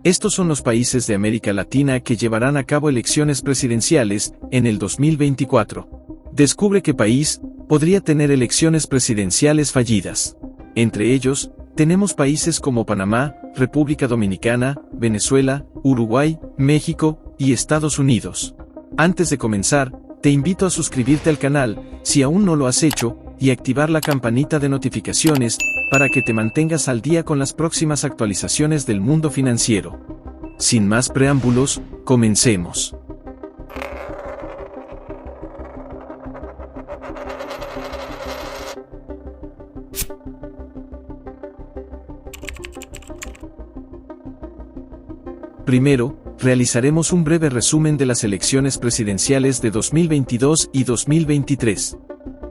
Estos son los países de América Latina que llevarán a cabo elecciones presidenciales en el 2024. Descubre qué país podría tener elecciones presidenciales fallidas. Entre ellos, tenemos países como Panamá, República Dominicana, Venezuela, Uruguay, México y Estados Unidos. Antes de comenzar, te invito a suscribirte al canal, si aún no lo has hecho, y activar la campanita de notificaciones, para que te mantengas al día con las próximas actualizaciones del mundo financiero. Sin más preámbulos, comencemos. Primero, realizaremos un breve resumen de las elecciones presidenciales de 2022 y 2023.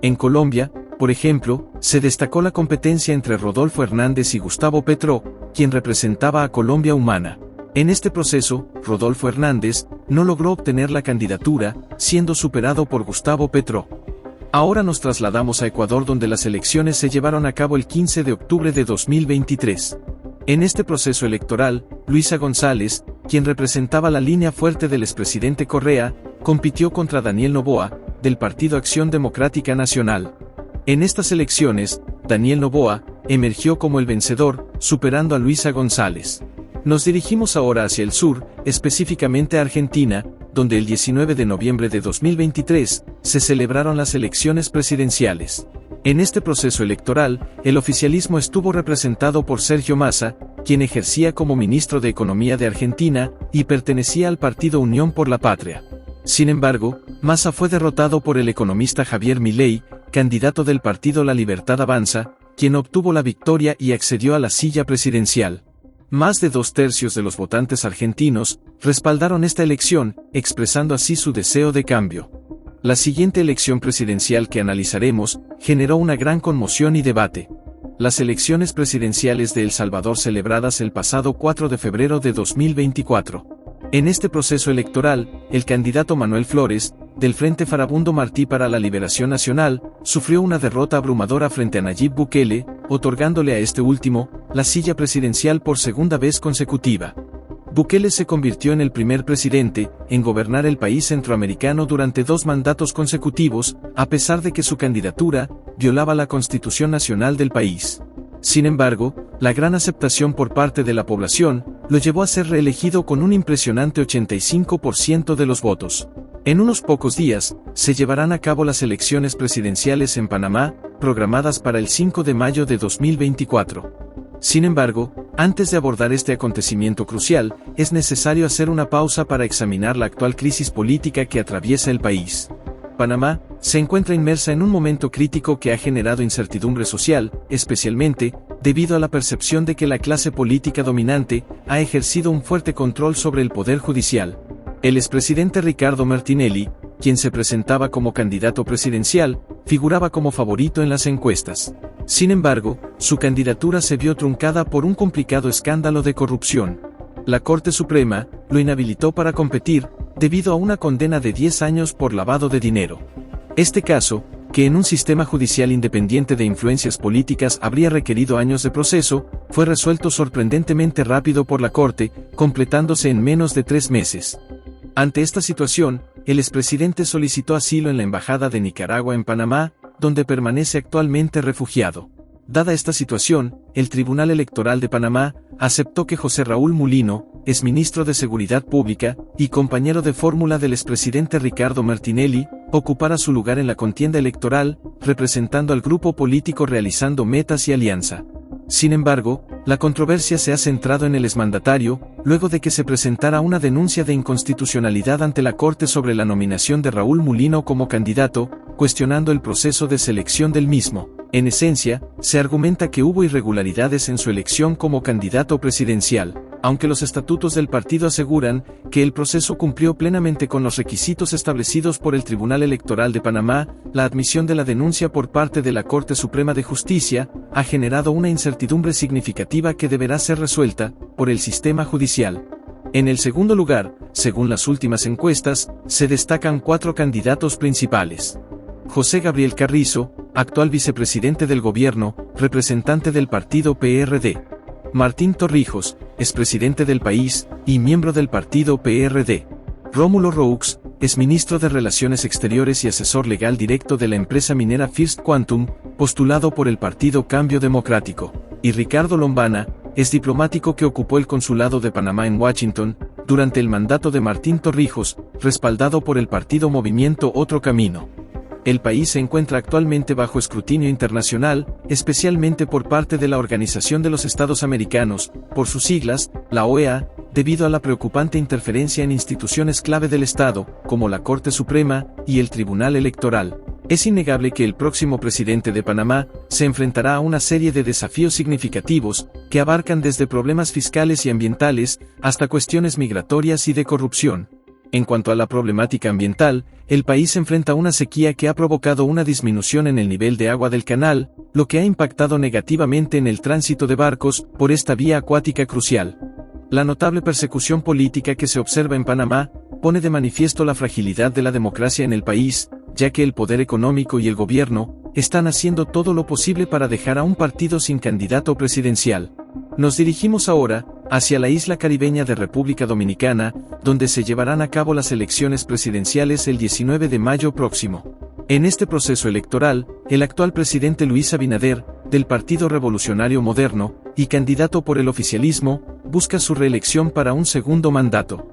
En Colombia, por ejemplo, se destacó la competencia entre Rodolfo Hernández y Gustavo Petro, quien representaba a Colombia Humana. En este proceso, Rodolfo Hernández no logró obtener la candidatura, siendo superado por Gustavo Petro. Ahora nos trasladamos a Ecuador, donde las elecciones se llevaron a cabo el 15 de octubre de 2023. En este proceso electoral, Luisa González, quien representaba la línea fuerte del expresidente Correa, compitió contra Daniel Noboa, del Partido Acción Democrática Nacional. En estas elecciones, Daniel Noboa emergió como el vencedor, superando a Luisa González. Nos dirigimos ahora hacia el sur, específicamente a Argentina, donde el 19 de noviembre de 2023 se celebraron las elecciones presidenciales. En este proceso electoral, el oficialismo estuvo representado por Sergio Massa, quien ejercía como ministro de Economía de Argentina y pertenecía al partido Unión por la Patria. Sin embargo, Massa fue derrotado por el economista Javier Milei, candidato del partido La Libertad Avanza, quien obtuvo la victoria y accedió a la silla presidencial. Más de 2/3 de los votantes argentinos respaldaron esta elección, expresando así su deseo de cambio. La siguiente elección presidencial que analizaremos generó una gran conmoción y debate. Las elecciones presidenciales de El Salvador, celebradas el pasado 4 de febrero de 2024. En este proceso electoral, el candidato Manuel Flores, del Frente Farabundo Martí para la Liberación Nacional, sufrió una derrota abrumadora frente a Nayib Bukele, otorgándole a este último la silla presidencial por segunda vez consecutiva. Bukele se convirtió en el primer presidente en gobernar el país centroamericano durante 2 mandatos consecutivos, a pesar de que su candidatura violaba la Constitución Nacional del país. Sin embargo, la gran aceptación por parte de la población lo llevó a ser reelegido con un impresionante 85% de los votos. En unos pocos días, se llevarán a cabo las elecciones presidenciales en Panamá, programadas para el 5 de mayo de 2024. Sin embargo, antes de abordar este acontecimiento crucial, es necesario hacer una pausa para examinar la actual crisis política que atraviesa el país. Panamá se encuentra inmersa en un momento crítico que ha generado incertidumbre social, especialmente debido a la percepción de que la clase política dominante ha ejercido un fuerte control sobre el poder judicial. El expresidente Ricardo Martinelli, quien se presentaba como candidato presidencial, figuraba como favorito en las encuestas. Sin embargo, su candidatura se vio truncada por un complicado escándalo de corrupción. La Corte Suprema lo inhabilitó para competir, debido a una condena de 10 años por lavado de dinero. Este caso, que en un sistema judicial independiente de influencias políticas habría requerido años de proceso, fue resuelto sorprendentemente rápido por la Corte, completándose en menos de 3 meses. Ante esta situación, el expresidente solicitó asilo en la Embajada de Nicaragua en Panamá, donde permanece actualmente refugiado. Dada esta situación, el Tribunal Electoral de Panamá aceptó que José Raúl Mulino, exministro de Seguridad Pública y compañero de fórmula del expresidente Ricardo Martinelli, ocupara su lugar en la contienda electoral, representando al grupo político Realizando Metas y Alianza. Sin embargo, la controversia se ha centrado en el exmandatario, luego de que se presentara una denuncia de inconstitucionalidad ante la Corte sobre la nominación de Raúl Mulino como candidato, cuestionando el proceso de selección del mismo. En esencia, se argumenta que hubo irregularidades en su elección como candidato presidencial, aunque los estatutos del partido aseguran que el proceso cumplió plenamente con los requisitos establecidos por el Tribunal Electoral de Panamá. La admisión de la denuncia por parte de la Corte Suprema de Justicia ha generado una incertidumbre significativa que deberá ser resuelta por el sistema judicial. En el segundo lugar, según las últimas encuestas, se destacan 4 candidatos principales. José Gabriel Carrizo, actual vicepresidente del gobierno, representante del partido PRD. Martín Torrijos, expresidente del país, y miembro del partido PRD. Rómulo Roux, exministro de Relaciones Exteriores y asesor legal directo de la empresa minera First Quantum, postulado por el partido Cambio Democrático. Y Ricardo Lombana, exdiplomático que ocupó el consulado de Panamá en Washington, durante el mandato de Martín Torrijos, respaldado por el partido Movimiento Otro Camino. El país se encuentra actualmente bajo escrutinio internacional, especialmente por parte de la Organización de los Estados Americanos, por sus siglas, la OEA, debido a la preocupante interferencia en instituciones clave del Estado, como la Corte Suprema y el Tribunal Electoral. Es innegable que el próximo presidente de Panamá se enfrentará a una serie de desafíos significativos, que abarcan desde problemas fiscales y ambientales, hasta cuestiones migratorias y de corrupción. En cuanto a la problemática ambiental, el país enfrenta una sequía que ha provocado una disminución en el nivel de agua del canal, lo que ha impactado negativamente en el tránsito de barcos por esta vía acuática crucial. La notable persecución política que se observa en Panamá pone de manifiesto la fragilidad de la democracia en el país, ya que el poder económico y el gobierno están haciendo todo lo posible para dejar a un partido sin candidato presidencial. Nos dirigimos ahora hacia la isla caribeña de República Dominicana, donde se llevarán a cabo las elecciones presidenciales el 19 de mayo próximo. En este proceso electoral, el actual presidente Luis Abinader, del Partido Revolucionario Moderno, y candidato por el oficialismo, busca su reelección para un segundo mandato.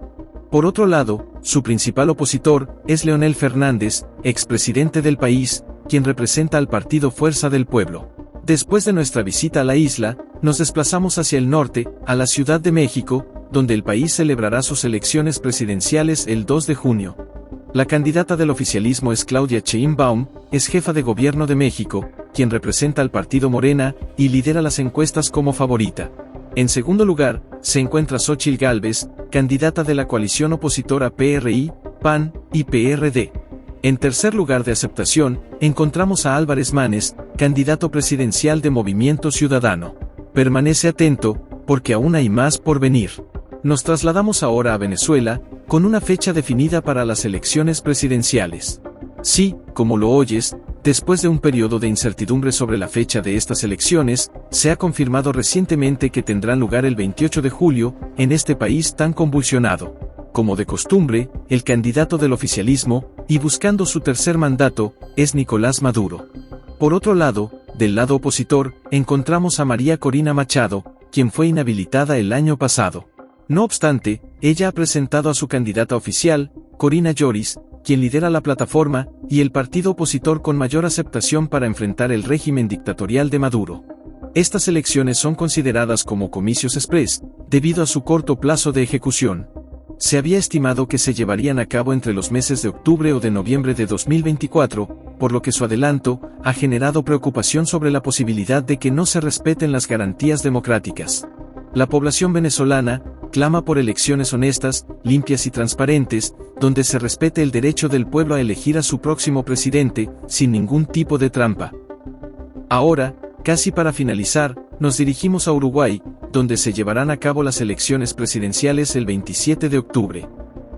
Por otro lado, su principal opositor es Leonel Fernández, expresidente del país, quien representa al partido Fuerza del Pueblo. Después de nuestra visita a la isla, nos desplazamos hacia el norte, a la Ciudad de México, donde el país celebrará sus elecciones presidenciales el 2 de junio. La candidata del oficialismo es Claudia Sheinbaum, es jefa de gobierno de México, quien representa al partido Morena, y lidera las encuestas como favorita. En segundo lugar, se encuentra Xóchitl Gálvez, candidata de la coalición opositora PRI, PAN y PRD. En tercer lugar de aceptación, encontramos a Álvarez Manes, candidato presidencial de Movimiento Ciudadano. Permanece atento, porque aún hay más por venir. Nos trasladamos ahora a Venezuela, con una fecha definida para las elecciones presidenciales. Sí, como lo oyes, después de un periodo de incertidumbre sobre la fecha de estas elecciones, se ha confirmado recientemente que tendrán lugar el 28 de julio, en este país tan convulsionado. Como de costumbre, el candidato del oficialismo, y buscando su tercer mandato, es Nicolás Maduro. Por otro lado, del lado opositor, encontramos a María Corina Machado, quien fue inhabilitada el año pasado. No obstante, ella ha presentado a su candidata oficial, Corina Lloris, quien lidera la plataforma, y el partido opositor con mayor aceptación para enfrentar el régimen dictatorial de Maduro. Estas elecciones son consideradas como comicios express, debido a su corto plazo de ejecución. Se había estimado que se llevarían a cabo entre los meses de octubre o de noviembre de 2024, por lo que su adelanto ha generado preocupación sobre la posibilidad de que no se respeten las garantías democráticas. La población venezolana clama por elecciones honestas, limpias y transparentes, donde se respete el derecho del pueblo a elegir a su próximo presidente, sin ningún tipo de trampa. Ahora, casi para finalizar, nos dirigimos a Uruguay, donde se llevarán a cabo las elecciones presidenciales el 27 de octubre.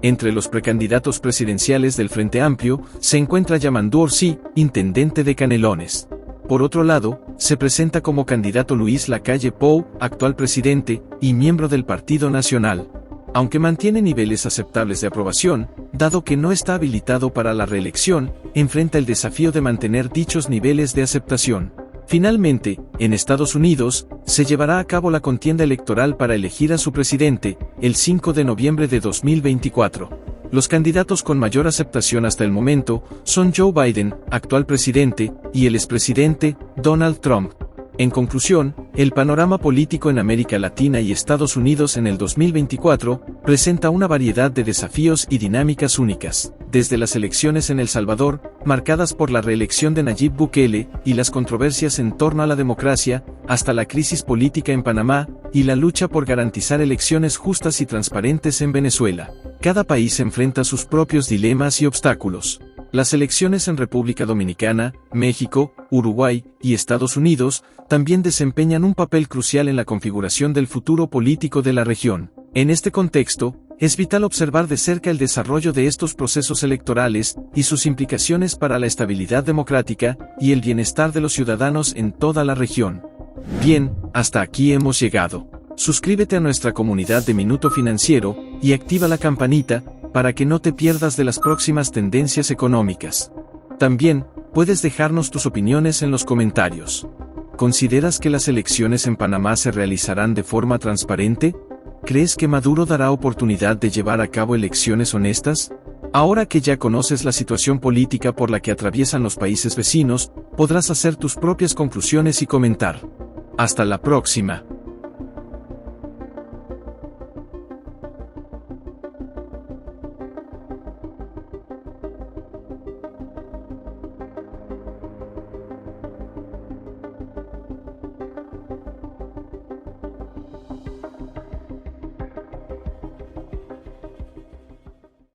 Entre los precandidatos presidenciales del Frente Amplio, se encuentra Yamandú Orsi, intendente de Canelones. Por otro lado, se presenta como candidato Luis Lacalle Pou, actual presidente, y miembro del Partido Nacional. Aunque mantiene niveles aceptables de aprobación, dado que no está habilitado para la reelección, enfrenta el desafío de mantener dichos niveles de aceptación. Finalmente, en Estados Unidos, se llevará a cabo la contienda electoral para elegir a su presidente, el 5 de noviembre de 2024. Los candidatos con mayor aceptación hasta el momento son Joe Biden, actual presidente, y el expresidente, Donald Trump. En conclusión, el panorama político en América Latina y Estados Unidos en el 2024 presenta una variedad de desafíos y dinámicas únicas, desde las elecciones en El Salvador, marcadas por la reelección de Nayib Bukele y las controversias en torno a la democracia, hasta la crisis política en Panamá y la lucha por garantizar elecciones justas y transparentes en Venezuela. Cada país enfrenta sus propios dilemas y obstáculos. Las elecciones en República Dominicana, México, Uruguay y Estados Unidos también desempeñan un papel crucial en la configuración del futuro político de la región. En este contexto, es vital observar de cerca el desarrollo de estos procesos electorales y sus implicaciones para la estabilidad democrática y el bienestar de los ciudadanos en toda la región. Bien, hasta aquí hemos llegado. Suscríbete a nuestra comunidad de Minuto Financiero y activa la campanita para que no te pierdas de las próximas tendencias económicas. También, puedes dejarnos tus opiniones en los comentarios. ¿Consideras que las elecciones en Panamá se realizarán de forma transparente? ¿Crees que Maduro dará oportunidad de llevar a cabo elecciones honestas? Ahora que ya conoces la situación política por la que atraviesan los países vecinos, podrás hacer tus propias conclusiones y comentar. Hasta la próxima.